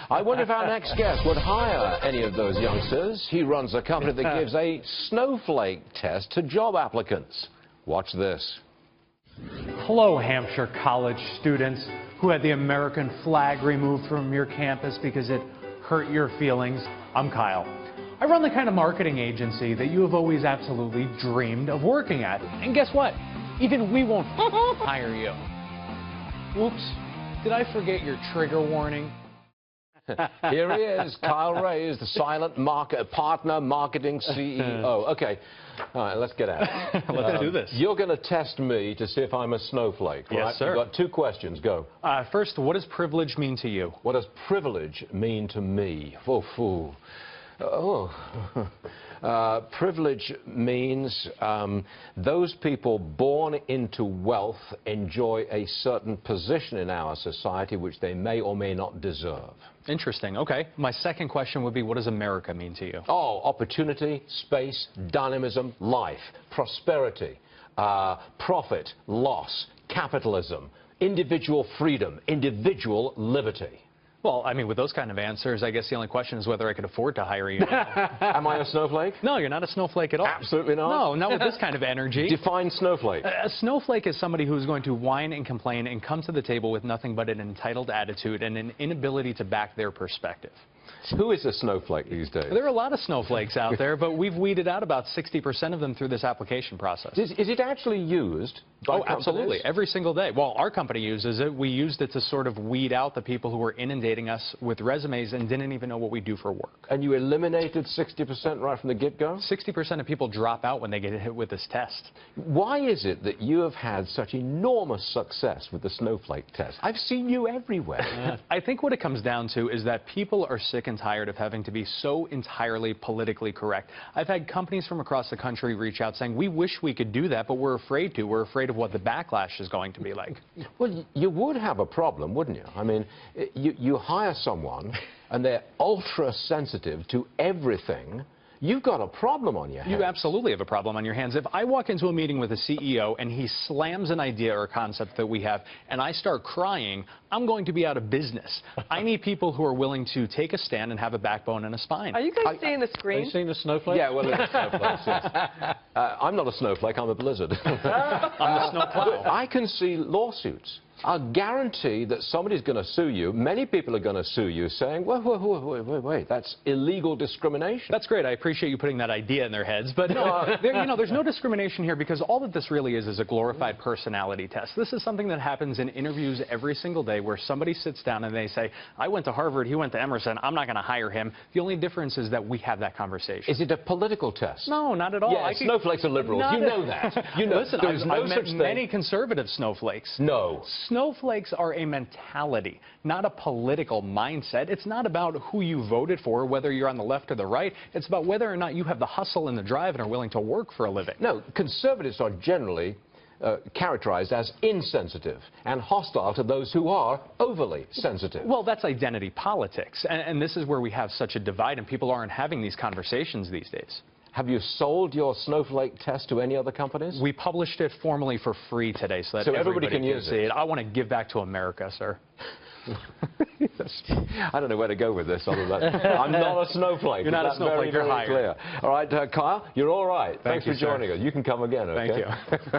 I wonder if our next guest would hire any of those youngsters. He runs a company that gives a snowflake test to job applicants. Watch this. Hello, Hampshire college students who had the American flag removed from your campus because it hurt your feelings. I'm Kyle. I run the kind of marketing agency that you have always absolutely dreamed of working at. And guess what? Even we won't hire you. Whoops. Did I forget your trigger warning? Here he is, Kyle Reyes, the silent partner marketing CEO. Okay, all right, let's get at it. Let's do this. You're going to test me to see if I'm a snowflake, right? Yes, sir. You've got two questions. Go. First, what does privilege mean to you? What does privilege mean to me? Privilege means those people born into wealth enjoy a certain position in our society which they may or may not deserve. Interesting. Okay. My second question would be, what does America mean to you? Oh, opportunity, space, dynamism, life, prosperity, profit, loss, capitalism, individual freedom, individual liberty. Well, I mean, with those kind of answers, I guess the only question is whether I could afford to hire you. Am I a snowflake? No, you're not a snowflake at all. Absolutely not? No, not with this kind of energy. Define snowflake. A snowflake is somebody who's going to whine and complain and come to the table with nothing but an entitled attitude and an inability to back their perspective. Who is a snowflake these days? There are a lot of snowflakes out there, but we've weeded out about 60% of them through this application process. Is it actually used by companies? Absolutely. Every single day. Well, our company uses it. We used it to sort of weed out the people who were inundating us with resumes and didn't even know what we do for work. And you eliminated 60% right from the get-go? 60% of people drop out when they get hit with this test. Why is it that you have had such enormous success with the snowflake test? I've seen you everywhere. I think what it comes down to is that people are sick and tired of having to be so entirely politically correct. I've had companies from across the country reach out saying, we wish we could do that, but we're afraid to. We're afraid of what the backlash is going to be like. Well, you would have a problem, wouldn't you? I mean, you hire someone and they're ultra sensitive to everything. You've got a problem on your hands. You absolutely have a problem on your hands. If I walk into a meeting with a CEO and he slams an idea or a concept that we have and I start crying, I'm going to be out of business. I need people who are willing to take a stand and have a backbone and a spine. Are you guys seeing the screen? Are you seeing the snowflake? Yeah, well, it's snowflakes, yes. I'm not a snowflake, I'm a blizzard. I'm the snowplow. I can see lawsuits. I guarantee that somebody's going to sue you. Many people are going to sue you saying, wait, that's illegal discrimination. That's great. I appreciate you putting that idea in their heads. But no, there's no discrimination here because all that this really is a glorified personality test. This is something that happens in interviews every single day where somebody sits down and they say, I went to Harvard, he went to Emerson, I'm not going to hire him. The only difference is that we have that conversation. Is it a political test? No, not at all. Yeah, snowflakes are liberals. You know that. You know, listen, there's no I've such met thing. many conservative snowflakes. No. Snowflakes are a mentality, not a political mindset. It's not about who you voted for, whether you're on the left or the right. It's about whether or not you have the hustle and the drive and are willing to work for a living. No, conservatives are generally characterized as insensitive and hostile to those who are overly sensitive. Well, that's identity politics, and this is where we have such a divide, and people aren't having these conversations these days. Have you sold your snowflake test to any other companies? We published it formally for free today so that everybody can use it. I want to give back to America, sir. I don't know where to go with this other than I'm not a snowflake. You're not a snowflake, you're hired. Clear. All right, Kyle, you're all right. Thanks for joining us. You can come again, okay? Thank you.